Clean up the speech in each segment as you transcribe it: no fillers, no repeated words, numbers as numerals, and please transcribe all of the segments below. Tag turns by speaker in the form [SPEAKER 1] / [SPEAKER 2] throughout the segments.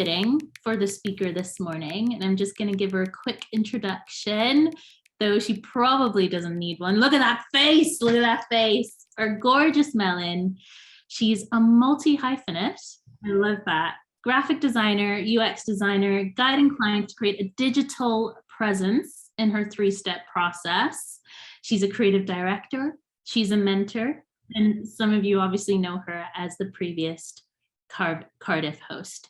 [SPEAKER 1] exciting for the speaker this morning, and I'm just going to give her a quick introduction, though she probably doesn't need one. Look at that face. Look at that face. Our gorgeous Melin. She's a multi-hyphenate. I love that. Graphic designer, UX designer, guiding clients to create a digital presence in her 3-step process. She's a creative director. She's a mentor. And some of you obviously know her as the previous Cardiff host.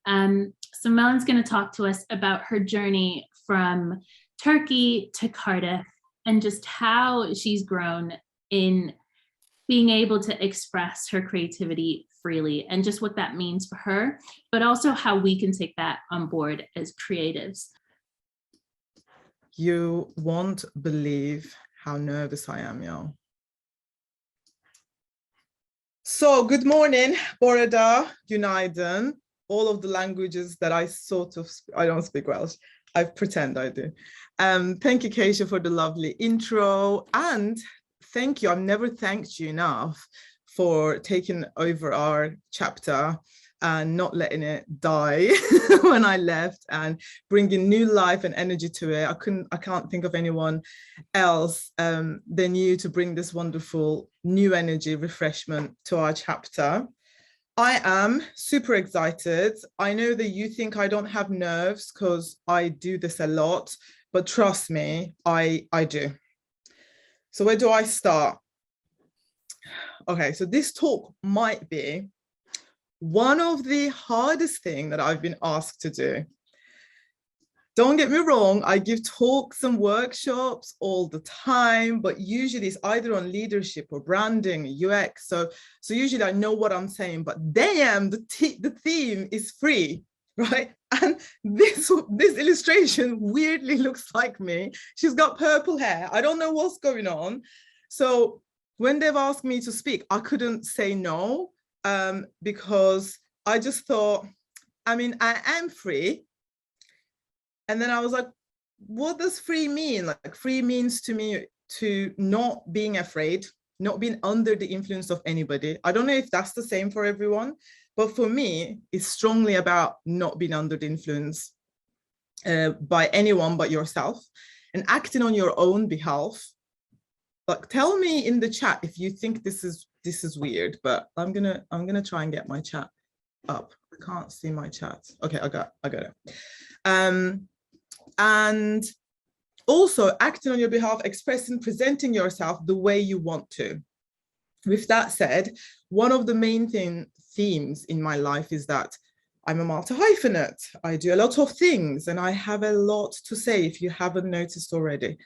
[SPEAKER 1] So Melin's going to talk to us about her journey from Turkey to Cardiff and just how she's grown in being able to express her creativity freely and just what that means for her, but also how we can take that on board as creatives.
[SPEAKER 2] You won't believe how nervous I am, y'all. So good morning, Borada, Günaydın, all of the languages that I don't speak Welsh. I pretend I do. Thank you, Keisha, for the lovely intro. And thank you, I've never thanked you enough for taking over our chapter and not letting it die when I left and bringing new life and energy to it. I can't think of anyone else than you to bring this wonderful new energy, refreshment to our chapter. I am super excited. I know that you think I don't have nerves because I do this a lot, but trust me, I do. So where do I start? Okay, so this talk might be one of the hardest things that I've been asked to do. Don't get me wrong, I give talks and workshops all the time, but usually it's either on leadership or branding, UX. So usually I know what I'm saying, but damn, the theme is free, right? And this illustration weirdly looks like me. She's got purple hair. I don't know what's going on. So when they've asked me to speak, I couldn't say no. Because I just thought, I mean, I am free. And then I was like, what does free mean? Like free means to me to not being afraid, not being under the influence of anybody. I don't know if that's the same for everyone, but for me, it's strongly about not being under the influence by anyone but yourself and acting on your own behalf. Like, tell me in the chat if you think this is weird, but I'm gonna try and get my chat up. I can't see my chat. Okay, I got it. And also acting on your behalf, expressing, presenting yourself the way you want to. With that said, one of the main themes in my life is that I'm a multi-hyphenate. I do a lot of things and I have a lot to say if you haven't noticed already.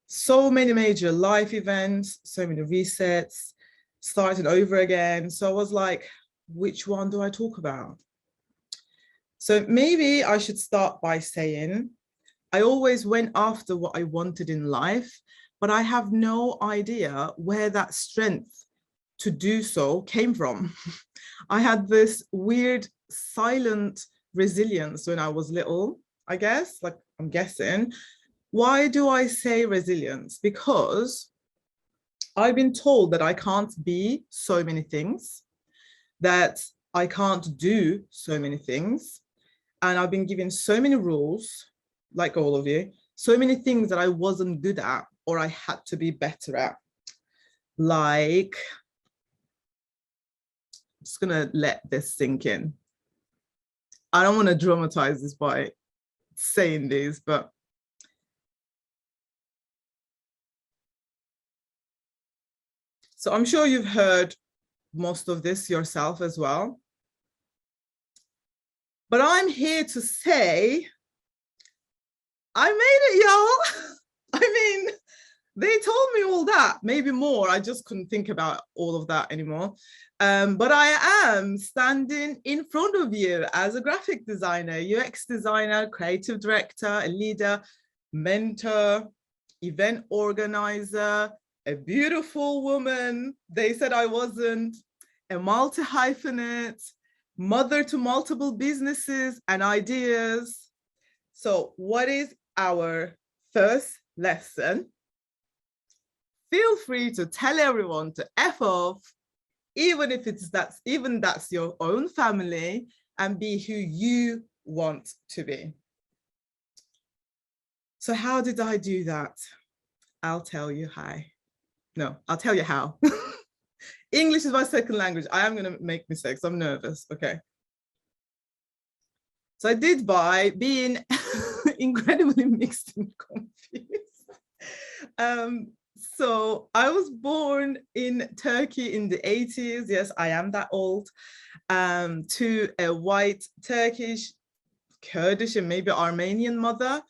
[SPEAKER 2] So many major life events, so many resets, starting over again. So I was like, which one do I talk about? So maybe I should start by saying, I always went after what I wanted in life, but I have no idea where that strength to do so came from. I had this weird silent resilience when I was little, I guess, like I'm guessing. Why do I say resilience? Because I've been told that I can't be so many things, that I can't do so many things. And I've been given so many rules, like all of you, so many things that I wasn't good at or I had to be better at. Like, I'm just gonna let this sink in. I don't want to dramatize this by saying this, but so I'm sure you've heard most of this yourself as well. But I'm here to say, I made it, y'all. I mean, they told me all that, maybe more. I just couldn't think about all of that anymore. But I am standing in front of you as a graphic designer, UX designer, creative director, a leader, mentor, event organizer, a beautiful woman. They said I wasn't, a multi-hyphenate, mother to multiple businesses and ideas. So what is our first lesson? Feel free to tell everyone to F off, even if that's your own family, and be who you want to be. So how did I do that? I'll tell you how. No, I'll tell you how. English is my second language. I am going to make mistakes. I'm nervous. Okay. So I did by being incredibly mixed and confused. So I was born in Turkey in the 80s. Yes, I am that old. To a white Turkish, Kurdish, and maybe Armenian mother.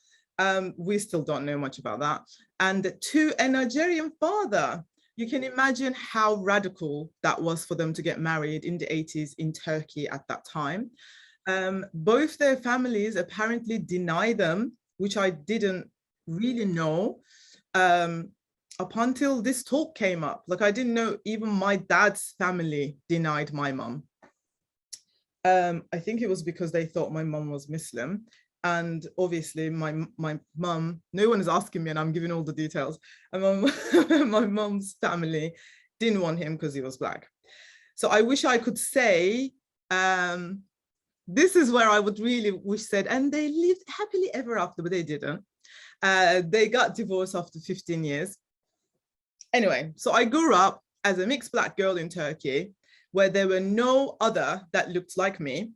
[SPEAKER 2] We still don't know much about that. And to a Nigerian father. You can imagine how radical that was for them to get married in the 80s in Turkey at that time. Both their families apparently deny them, which I didn't really know up until this talk came up. Like, I didn't know even my dad's family denied my mom. I think it was because they thought my mom was Muslim. And obviously my mom, no one is asking me and I'm giving all the details. And my mom's family didn't want him because he was Black. So I wish I could say, this is where I would really wish said, and they lived happily ever after, but they didn't. They got divorced after 15 years. Anyway, so I grew up as a mixed Black girl in Turkey, where there were no other that looked like me.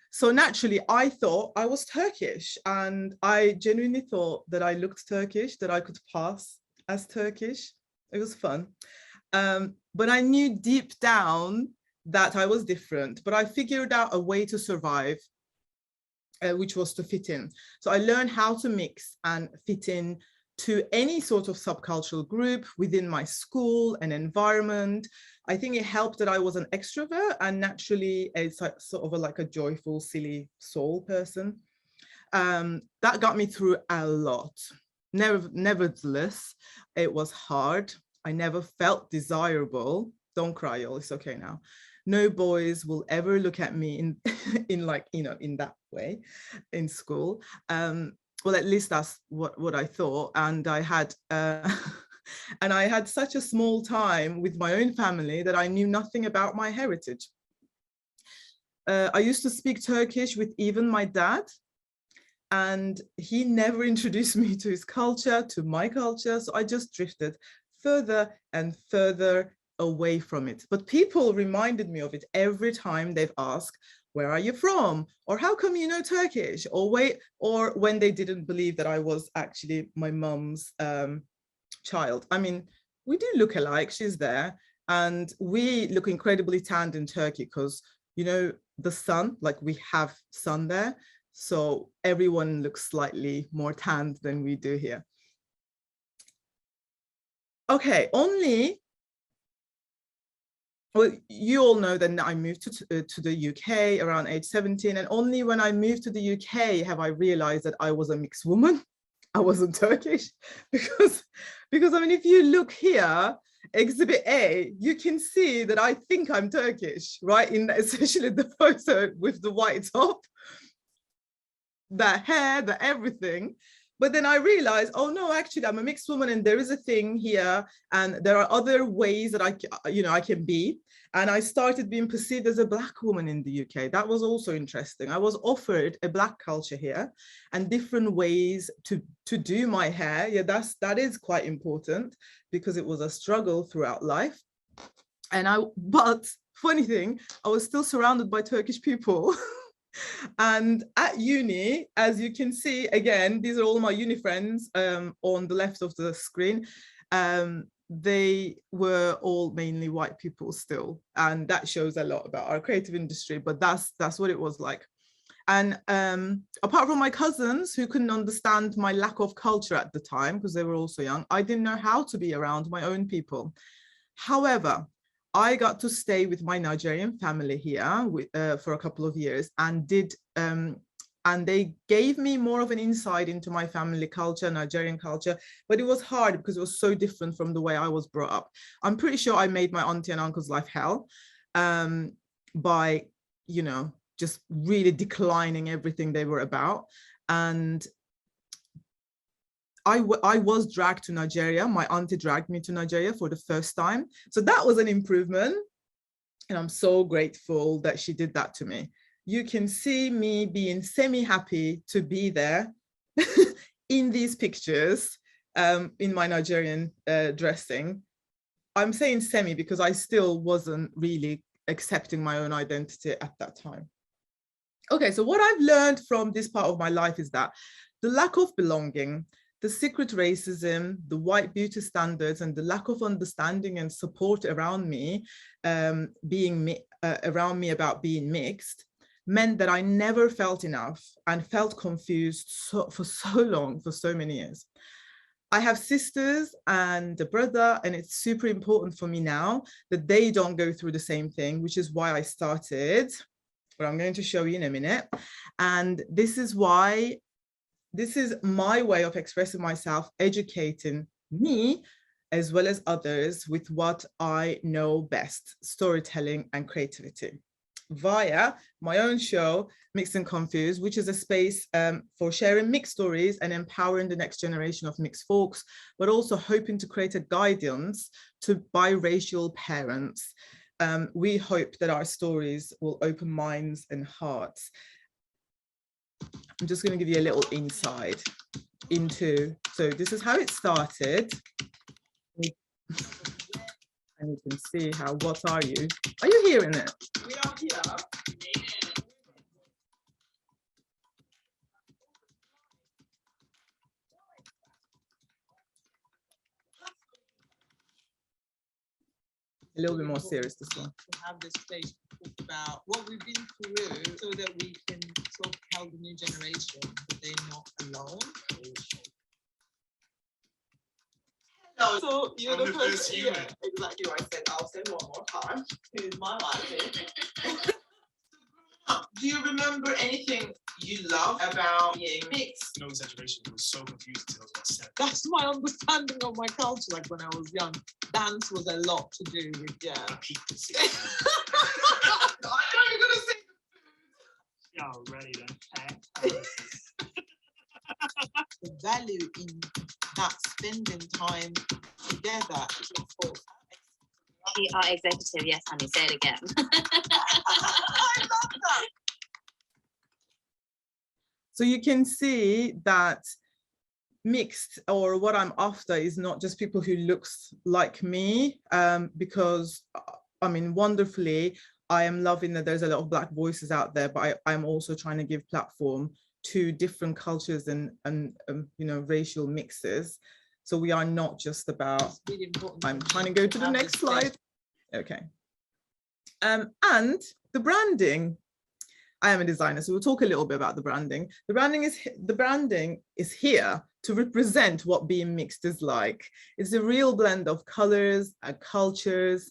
[SPEAKER 2] So naturally, I thought I was Turkish, and I genuinely thought that I looked Turkish, that I could pass as Turkish. It was fun. But I knew deep down that I was different, but I figured out a way to survive, which was to fit in. So I learned how to mix and fit in to any sort of subcultural group within my school and environment. I think it helped that I was an extrovert and naturally a sort of like a joyful, silly soul person. That got me through a lot. Nevertheless, it was hard. I never felt desirable. Don't cry, y'all, it's okay now. No boys will ever look at me in like, you know, in that way in school. Well, at least that's what I thought. And I had and I had such a small time with my own family that I knew nothing about my heritage. I used to speak Turkish with even my dad, and he never introduced me to his culture, to my culture. So I just drifted further and further away from it. But people reminded me of it every time they've asked, where are you from? Or how come you know Turkish? Or wait, or when they didn't believe that I was actually my mum's child. I mean, we do look alike, she's there. And we look incredibly tanned in Turkey because, you know, the sun, like we have sun there. So everyone looks slightly more tanned than we do here. Okay, well, you all know that I moved to the UK around age 17, and only when I moved to the UK have I realized that I was a mixed woman. I wasn't Turkish because I mean, if you look here, Exhibit A, you can see that I think I'm Turkish, right? Especially the photo with the white top, the hair, the everything. But then I realized, oh no, actually I'm a mixed woman and there is a thing here and there are other ways that I can be. And I started being perceived as a Black woman in the UK. That was also interesting. I was offered a Black culture here and different ways to do my hair. Yeah, that is quite important because it was a struggle throughout life. But funny thing, I was still surrounded by Turkish people. And at uni, as you can see, again, these are all my uni friends on the left of the screen. They were all mainly white people still. And that shows a lot about our creative industry, but that's what it was like. And apart from my cousins who couldn't understand my lack of culture at the time, because they were also young, I didn't know how to be around my own people. However, I got to stay with my Nigerian family here for a couple of years and they gave me more of an insight into my family culture, Nigerian culture, but it was hard because it was so different from the way I was brought up. I'm pretty sure I made my auntie and uncle's life hell by, you know, just really declining everything they were about. And I was dragged to Nigeria. My auntie dragged me to Nigeria for the first time. So that was an improvement. And I'm so grateful that she did that to me. you can see me being semi-happy to be there in these pictures, in my Nigerian dressing. I'm saying semi because I still wasn't really accepting my own identity at that time. Okay, so what I've learned from this part of my life is that the lack of belonging, the secret racism, the white beauty standards, and the lack of understanding and support around me, around me about being mixed, meant that I never felt enough and felt confused for so long, for so many years. I have sisters and a brother, and it's super important for me now that they don't go through the same thing, which is why I started, what I'm going to show you in a minute. And this is why, this is my way of expressing myself, educating me as well as others with what I know best, storytelling and creativity, via my own show, Mixed and Confused, which is a space for sharing mixed stories and empowering the next generation of mixed folks, but also hoping to create a guidance to biracial parents. We hope that our stories will open minds and hearts. I'm just going to give you a little insight into, so this is how it started. And you can see how, what are you hearing it? We are here. A little bit more serious, this one.
[SPEAKER 3] To have this space to talk about what we've been through so that we can sort of tell the new generation that they're not alone. Hello. So you're the first human. Yeah, exactly what I said. I'll say one more time. Who's my life? Do you remember anything you love about being mixed?
[SPEAKER 4] No exaggeration, it was so confusing until I was about 7.
[SPEAKER 3] That's my understanding of my culture. Like when I was young, dance was a lot to do with, yeah.
[SPEAKER 4] I peaked at 6.
[SPEAKER 3] I know you're gonna say
[SPEAKER 4] Y'all ready then?
[SPEAKER 3] the value in that spending time together is of course.
[SPEAKER 5] We are executive, yes, honey, say it again.
[SPEAKER 3] I love that.
[SPEAKER 2] So you can see that mixed, or what I'm after, is not just people who looks like me, because I mean, wonderfully, I am loving that there's a lot of Black voices out there, but I'm also trying to give platform to different cultures and you know, racial mixes. So we are not just about,
[SPEAKER 3] Really important.
[SPEAKER 2] I'm trying to go to the next slide. Okay. And the branding. I am a designer, so we'll talk a little bit about the branding. The branding is here to represent what being mixed is like. It's a real blend of colors, cultures,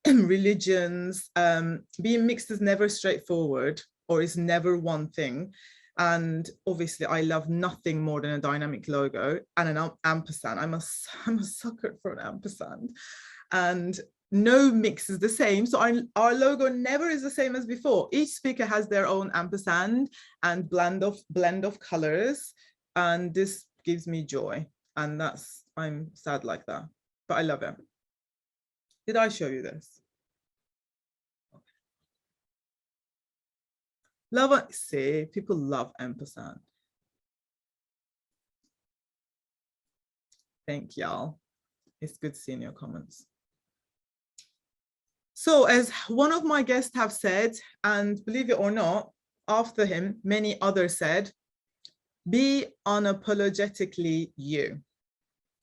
[SPEAKER 2] religions. Being mixed is never straightforward, or is never one thing. And obviously, I love nothing more than a dynamic logo and an ampersand. I'm a sucker for an ampersand. And no mix is the same. So our logo never is the same as before. Each speaker has their own ampersand and blend of colors. And this gives me joy. And I'm sad like that, but I love it. Did I show you this? Love it. See, people love ampersand. Thank y'all. It's good seeing your comments. So as one of my guests have said, and believe it or not, after him, many others said, be unapologetically you.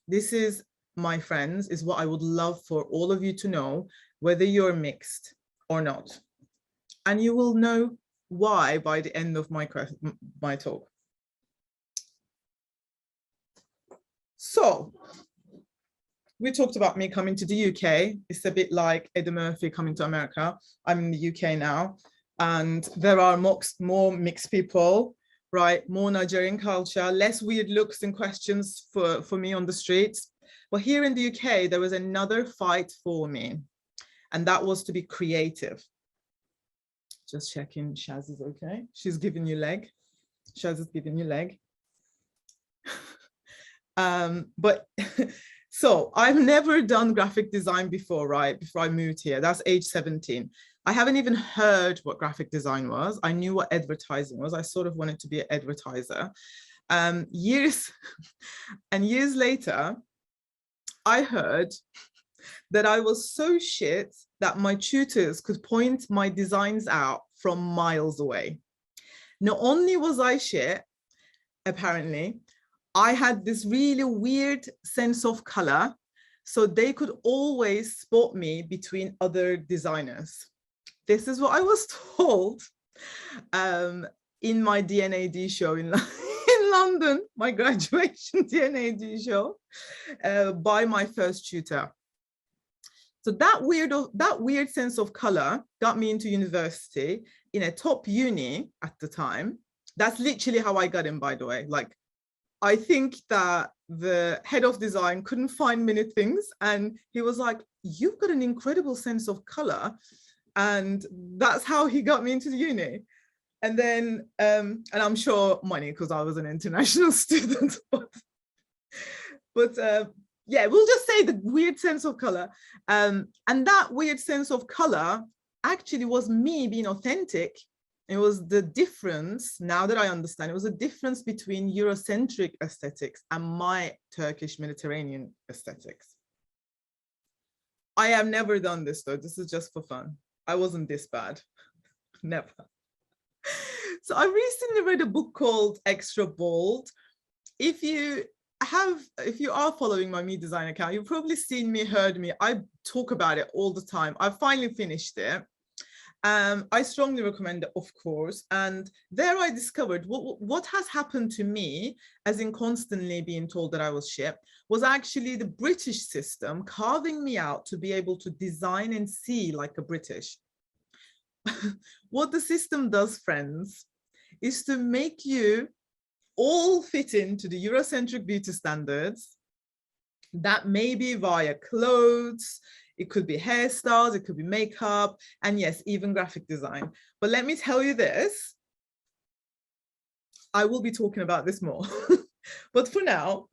[SPEAKER 2] This is, my friends, is what I would love for all of you to know, whether you're mixed or not. And you will know why by the end of my talk. So we talked about me coming to the UK. It's a bit like Eddie Murphy coming to America. I'm in the UK now, and there are more mixed people, right? More Nigerian culture, less weird looks and questions for me on the streets. But here in the UK, there was another fight for me, and that was to be creative. Just checking Shaz is okay. She's giving you leg. Shaz is giving you leg. But so I've never done graphic design before, right? Before I moved here, that's age 17. I haven't even heard what graphic design was. I knew what advertising was. I sort of wanted to be an advertiser. Years and years later, I heard that I was so shit that my tutors could point my designs out from miles away. Not only was I shit, apparently, I had this really weird sense of color, so they could always spot me between other designers. This is what I was told in my D&AD show in London, my graduation D&AD show, by my first tutor. So that weird sense of color got me into university in a top uni at the time. That's literally how I got in, by the way. Like, I think that the head of design couldn't find many things, and he was like, "You've got an incredible sense of color," and that's how he got me into the uni. And then, and I'm sure money, because I was an international student, but yeah, we'll just say the weird sense of color. And that weird sense of color actually was me being authentic. It was the difference, now that I understand, it was a difference between Eurocentric aesthetics and my Turkish Mediterranean aesthetics. I have never done this though, this is just for fun. I wasn't this bad, never. So I recently read a book called Extra Bold. If you are following my Me Design account, you've probably seen me, heard me. I talk about it all the time. I finally finished it. I strongly recommend it, of course. And there I discovered what has happened to me, as in constantly being told that I was shit, was actually the British system carving me out to be able to design and see like a British. What the system does, friends, is to make you all fit into the Eurocentric beauty standards. That may be via clothes, it could be hairstyles, it could be makeup, and yes, even graphic design. But let me tell you this, I will be talking about this more. But for now,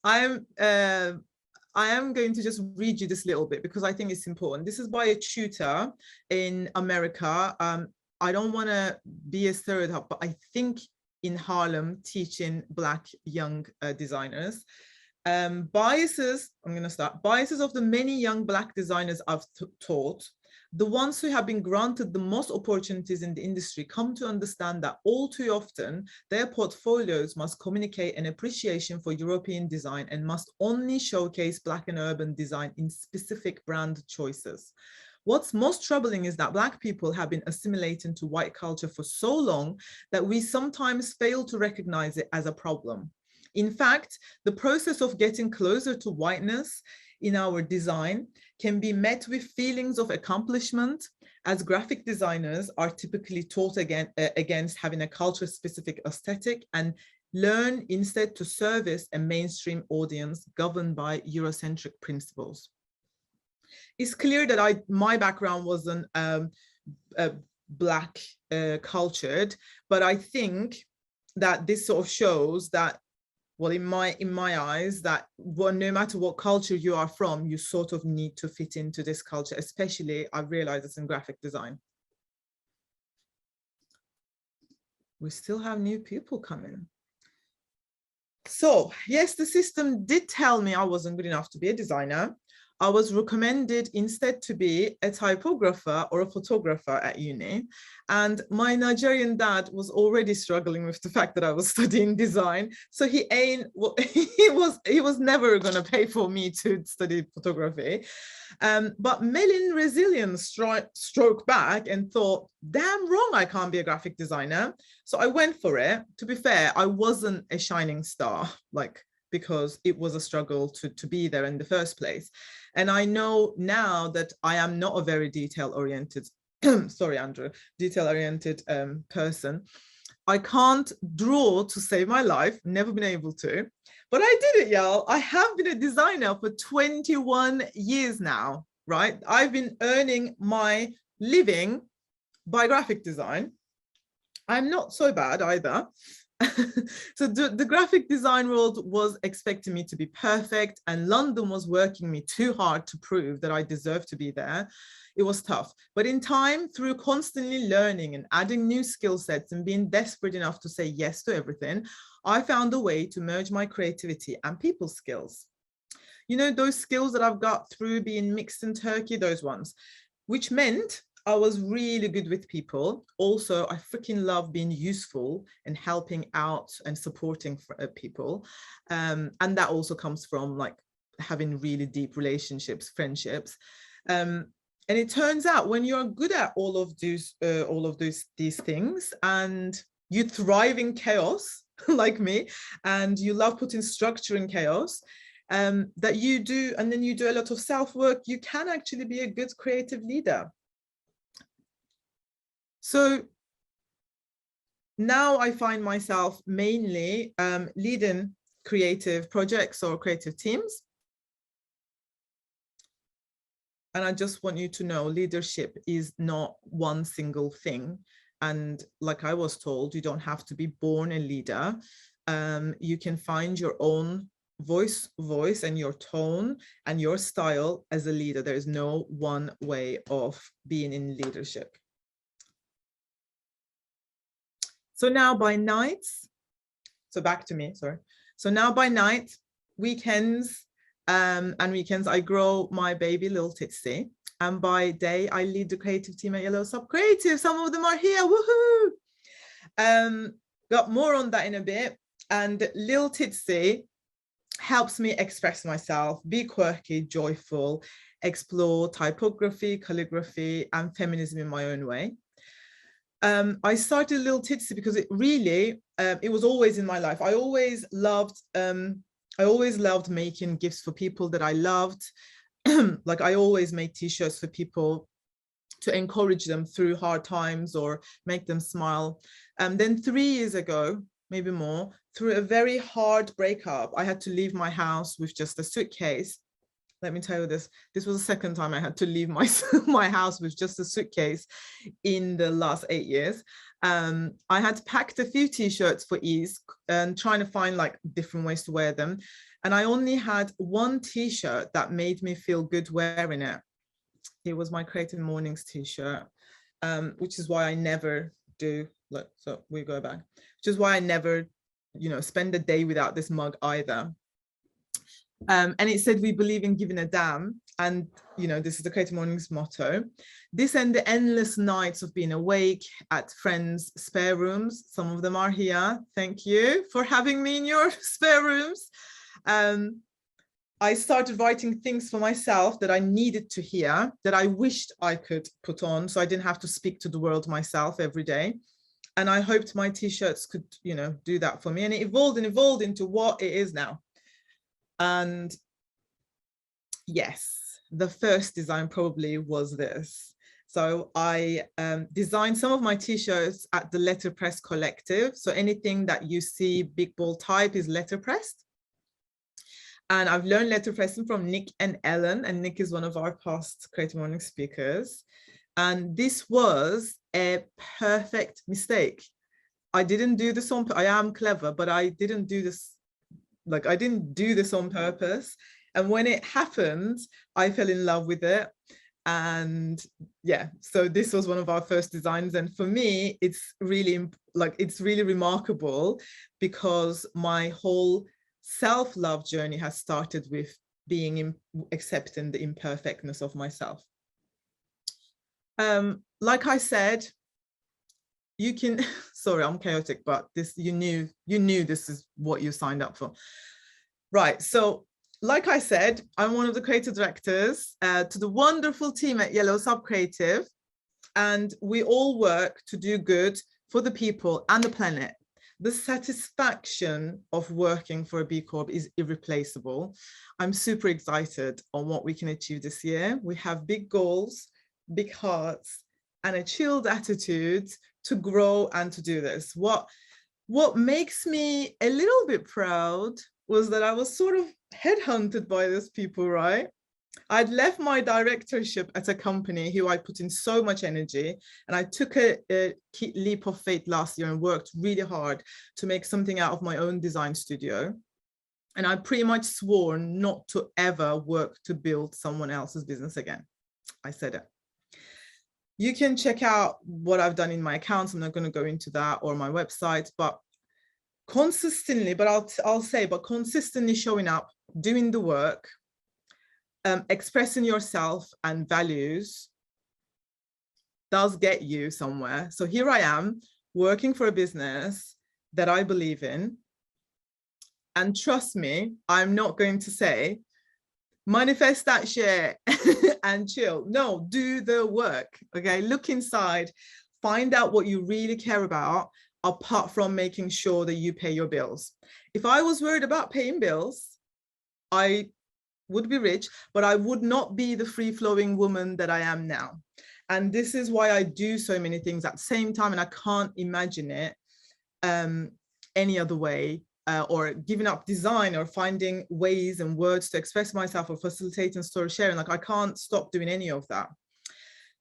[SPEAKER 2] I am going to just read you this little bit because I think it's important. This is by a tutor in America. I don't want to be a stereotype, but I think in Harlem teaching Black young designers. Biases, I'm going to start. Biases of the many young Black designers I've taught, the ones who have been granted the most opportunities in the industry, come to understand that all too often their portfolios must communicate an appreciation for European design and must only showcase Black and urban design in specific brand choices. What's most troubling is that Black people have been assimilating to white culture for so long that we sometimes fail to recognize it as a problem. In fact, the process of getting closer to whiteness in our design can be met with feelings of accomplishment, as graphic designers are typically taught against having a culture-specific aesthetic and learn instead to service a mainstream audience governed by Eurocentric principles. It's clear that my background wasn't Black cultured, but I think that this sort of shows that, well, in my eyes, that no matter what culture you are from, you sort of need to fit into this culture, especially I've realized it's in graphic design. We still have new people coming. So yes, the system did tell me I wasn't good enough to be a designer. I was recommended instead to be a typographer or a photographer at uni. And my Nigerian dad was already struggling with the fact that I was studying design. So he was never going to pay for me to study photography. But Melin resilience struck back and thought, damn wrong, I can't be a graphic designer. So I went for it. To be fair, I wasn't a shining star, because it was a struggle to be there in the first place. And I know now that I am not a very detail-oriented, sorry, Andrew, detail-oriented person. I can't draw to save my life, never been able to, but I did it, y'all. I have been a designer for 21 years now, right? I've been earning my living by graphic design. I'm not so bad either. So the graphic design world was expecting me to be perfect, and London was working me too hard to prove that I deserved to be there. It was tough, but in time, through constantly learning and adding new skill sets and being desperate enough to say yes to everything, I found a way to merge my creativity and people skills. You know, those skills that I've got through being mixed in Turkey, those ones, which meant I was really good with people. Also, I freaking love being useful and helping out and supporting people. And that also comes from like having really deep relationships, friendships. And it turns out when you're good at all of these things, and you thrive in chaos like me, and you love putting structure in chaos, that you do, and then you do a lot of self-work, you can actually be a good creative leader. So now I find myself mainly leading creative projects or creative teams. And I just want you to know, leadership is not one single thing. And like I was told, you don't have to be born a leader. You can find your own voice and your tone and your style as a leader. There is no one way of being in leadership. So now by nights, so back to me, sorry. So now by night, weekends, I grow my baby little Titsy. And by day, I lead the creative team at Yellow Sub Creative. Some of them are here, woohoo! Got more on that in a bit. And Lil Titsy helps me express myself, be quirky, joyful, explore typography, calligraphy, and feminism in my own way. I started Lil Titsy because it really, it was always in my life. I always loved making gifts for people that I loved. Like I always make t-shirts for people to encourage them through hard times or make them smile. Then 3 years ago, maybe more, through a very hard breakup, I had to leave my house with just a suitcase. Let me tell you this was the second time I had to leave my house with just a suitcase in the last 8 years. I had packed a few t-shirts for ease and trying to find like different ways to wear them. And I only had one t-shirt that made me feel good wearing it. It was my CreativeMornings t-shirt, which is why I never do, look, so we go back, which is why I never, spend a day without this mug either. And it said, we believe in giving a damn. And, this is the CreativeMornings motto. This and the endless nights of being awake at friends' spare rooms. Some of them are here. Thank you for having me in your spare rooms. I started writing things for myself that I needed to hear, that I wished I could put on, so I didn't have to speak to the world myself every day. And I hoped my t-shirts could, do that for me. And it evolved into what it is now. And yes, the first design probably was this. So I designed some of my t-shirts at the Letterpress Collective. So anything that you see big bold type is letterpressed. And I've learned letterpressing from Nick and Ellen, and Nick is one of our past CreativeMornings speakers. And this was a perfect mistake. I didn't do this on, I am clever, but I didn't do this, I didn't do this on purpose. And when it happened, I fell in love with it. And yeah, so this was one of our first designs. And for me, it's really remarkable because my whole self-love journey has started with accepting the imperfectness of myself. Like I said, you can, sorry, I'm chaotic, but this, you knew this is what you signed up for. Right, so like I said, I'm one of the creative directors to the wonderful team at Yellow Sub Creative, and we all work to do good for the people and the planet. The satisfaction of working for a B Corp is irreplaceable. I'm super excited on what we can achieve this year. We have big goals, big hearts, and a chilled attitude to grow and to do this. What makes me a little bit proud was that I was sort of headhunted by these people, right? I'd left my directorship at a company who I put in so much energy, and I took a leap of faith last year and worked really hard to make something out of my own design studio. And I pretty much swore not to ever work to build someone else's business again. I said it. You can check out what I've done in my accounts. I'm not going to go into that, or my website, but consistently, but I'll say, but consistently showing up, doing the work, expressing yourself and values does get you somewhere. So here I am working for a business that I believe in. And trust me, I'm not going to say, manifest that share and chill. No, do the work, okay? Look inside, find out what you really care about, apart from making sure that you pay your bills. If I was worried about paying bills, I would be rich, but I would not be the free-flowing woman that I am now. And this is why I do so many things at the same time, and I can't imagine it any other way, or giving up design, or finding ways and words to express myself, or facilitating story sharing. Like, I can't stop doing any of that.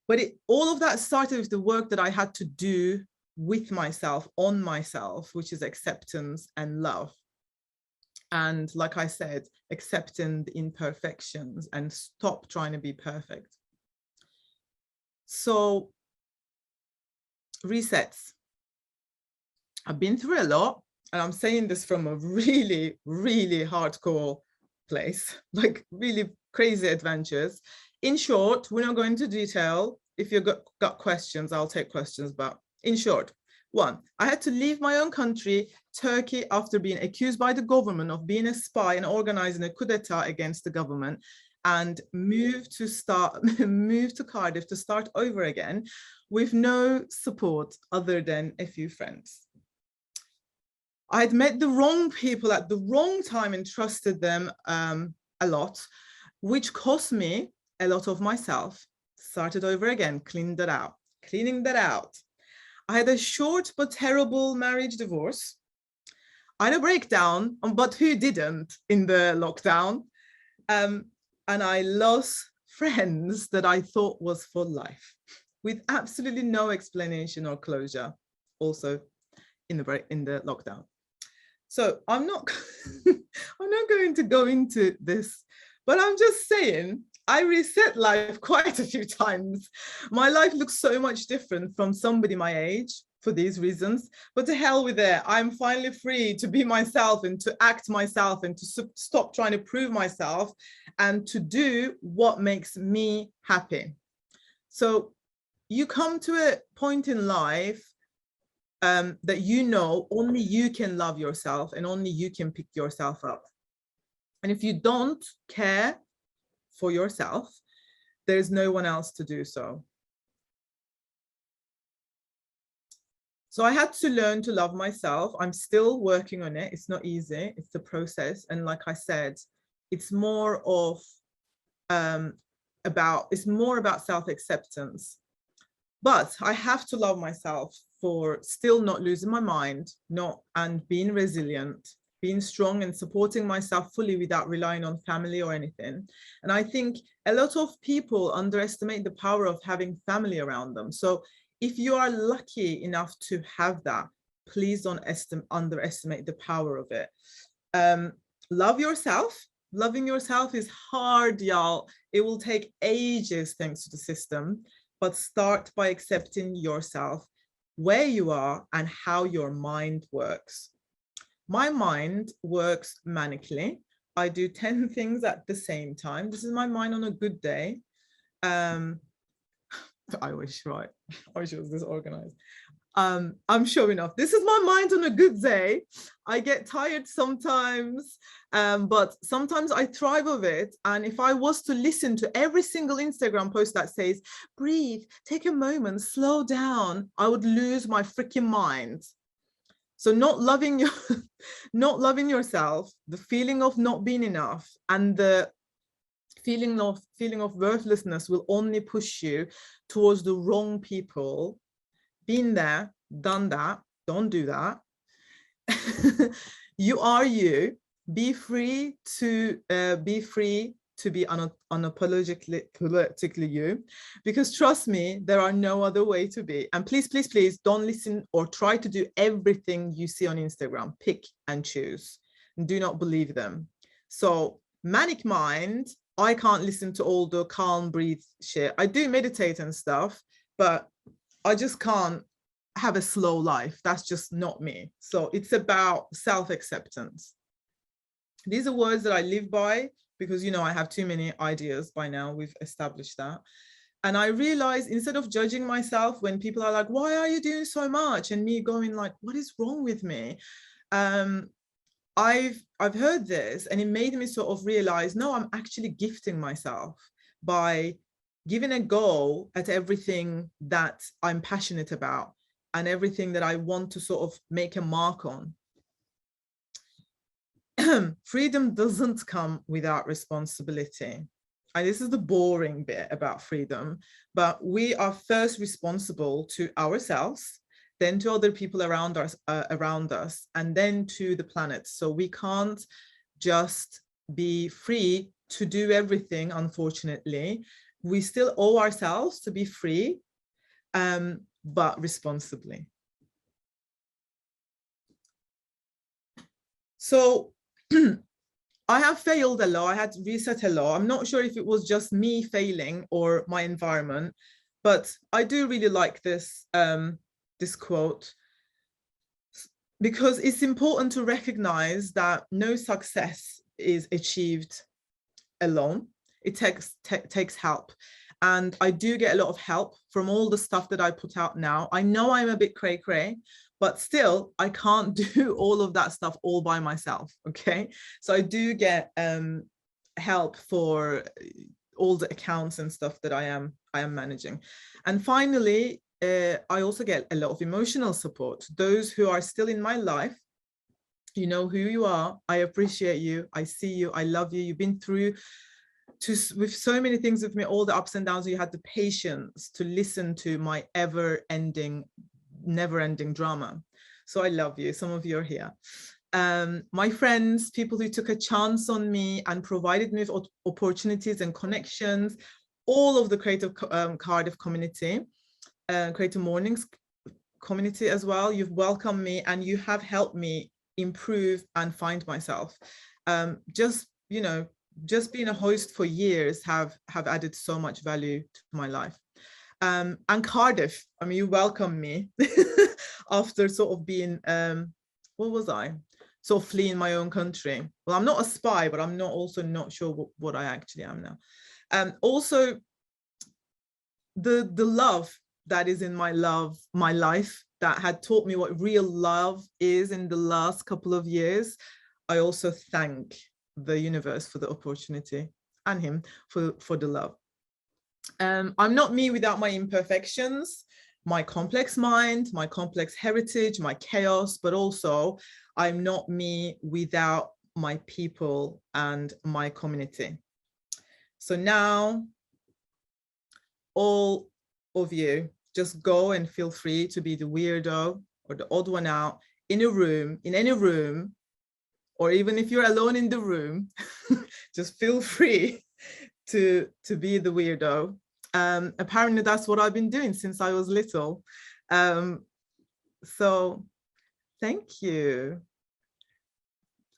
[SPEAKER 2] But all of that started with the work that I had to do with myself, on myself, which is acceptance and love. And like I said, accepting the imperfections and stop trying to be perfect. So resets. I've been through a lot, and I'm saying this from a really, really hardcore place, like really crazy adventures. In short, we're not going into detail. If you've got questions, I'll take questions, but in short, 1, I had to leave my own country, Turkey, after being accused by the government of being a spy and organizing a coup d'etat against the government, and move to Cardiff to start over again with no support other than a few friends. I'd met the wrong people at the wrong time and trusted them a lot, which cost me a lot of myself. Started over again, cleaning that out. I had a short but terrible marriage divorce. I had a breakdown, but who didn't in the lockdown? And I lost friends that I thought was for life, with absolutely no explanation or closure, also in the lockdown. So I'm not going to go into this, but I'm just saying, I reset life quite a few times. My life looks so much different from somebody my age for these reasons, but to hell with it. I'm finally free to be myself and to act myself and to stop trying to prove myself and to do what makes me happy. So you come to a point in life that you know only you can love yourself and only you can pick yourself up. And if you don't care for yourself, there's no one else to do so. So I had to learn to love myself. I'm still working on it. It's not easy. It's a process. And like I said, it's more of about self-acceptance. But I have to love myself for still not losing my mind, and being resilient, being strong and supporting myself fully without relying on family or anything. And I think a lot of people underestimate the power of having family around them. So if you are lucky enough to have that, please don't underestimate the power of it. Love yourself. Loving yourself is hard, y'all. It will take ages thanks to the system, but start by accepting yourself, where you are and how your mind works. My mind works manically. I do 10 things at the same time. This is my mind on a good day. I wish, right? I wish it was this organized. I'm showing off. This is my mind on a good day. I get tired sometimes, but sometimes I thrive of it. And if I was to listen to every single Instagram post that says, breathe, take a moment, slow down, I would lose my freaking mind. So not loving yourself, the feeling of not being enough, and the feeling of worthlessness will only push you towards the wrong people. Been there, done that, don't do that. You are you. Be free to be unapologetically you, because trust me, there are no other way to be. And please, please, please don't listen or try to do everything you see on Instagram. Pick and choose. Do not believe them. So manic mind, I can't listen to all the calm breathe shit. I do meditate and stuff, but I just can't have a slow life. That's just not me. So it's about self-acceptance. These are words that I live by because, you know, I have too many ideas by now. We've established that. And I realized, instead of judging myself when people are like, why are you doing so much? And me going like, what is wrong with me? I've heard this, and it made me sort of realize, no, I'm actually gifting myself by giving a go at everything that I'm passionate about and everything that I want to sort of make a mark on. Freedom doesn't come without responsibility. And this is the boring bit about freedom, but we are first responsible to ourselves, then to other people around us, and then to the planet. So we can't just be free to do everything, unfortunately. We still owe ourselves to be free, but responsibly. So I have failed a lot. I had to reset a lot. I'm not sure if it was just me failing or my environment, but I do really like this, this quote, because it's important to recognize that no success is achieved alone. It takes help. And I do get a lot of help from all the stuff that I put out now. I know I'm a bit cray-cray, but still I can't do all of that stuff all by myself, okay? So I do get help for all the accounts and stuff that I am managing. And finally, I also get a lot of emotional support. Those who are still in my life, you know who you are. I appreciate you. I see you. I love you. You've been through with so many things with me, all the ups and downs. You had the patience to listen to my never-ending drama. So I love you. Some of you are here. My friends, people who took a chance on me and provided me with opportunities and connections, all of the Creative Cardiff community, CreativeMornings community as well. You've welcomed me and you have helped me improve and find myself. Just, you know, just being a host for years have added so much value to my life. And Cardiff, I mean, you welcomed me after sort of being, what was I? Sort of fleeing my own country. Well, I'm not a spy, but I'm not sure what I actually am now. Also, the love that is in my life that had taught me what real love is in the last couple of years. I also thank the universe for the opportunity and him for the love. I'm not me without my imperfections, my complex mind, my complex heritage, my chaos, but also I'm not me without my people and my community. So now, all of you, just go and feel free to be the weirdo or the odd one out in any room, or even if you're alone in the room, just feel free to be the weirdo. Apparently that's what I've been doing since I was little. So thank you.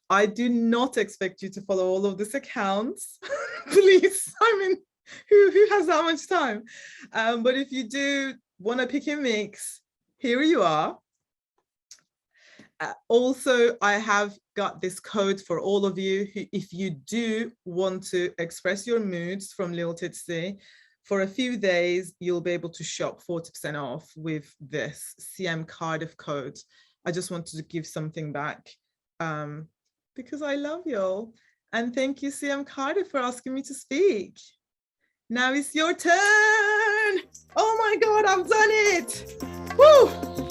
[SPEAKER 2] I do not expect you to follow all of these accounts. Please, I mean, who has that much time? But if you do want to pick a mix, here you are. Also, I have got this code for all of you who, if you do want to express your moods from Lil Titsy, for a few days, you'll be able to shop 40% off with this CM Cardiff code. I just wanted to give something back because I love y'all. And thank you, CM Cardiff, for asking me to speak. Now it's your turn. Oh my God, I've done it. Woo!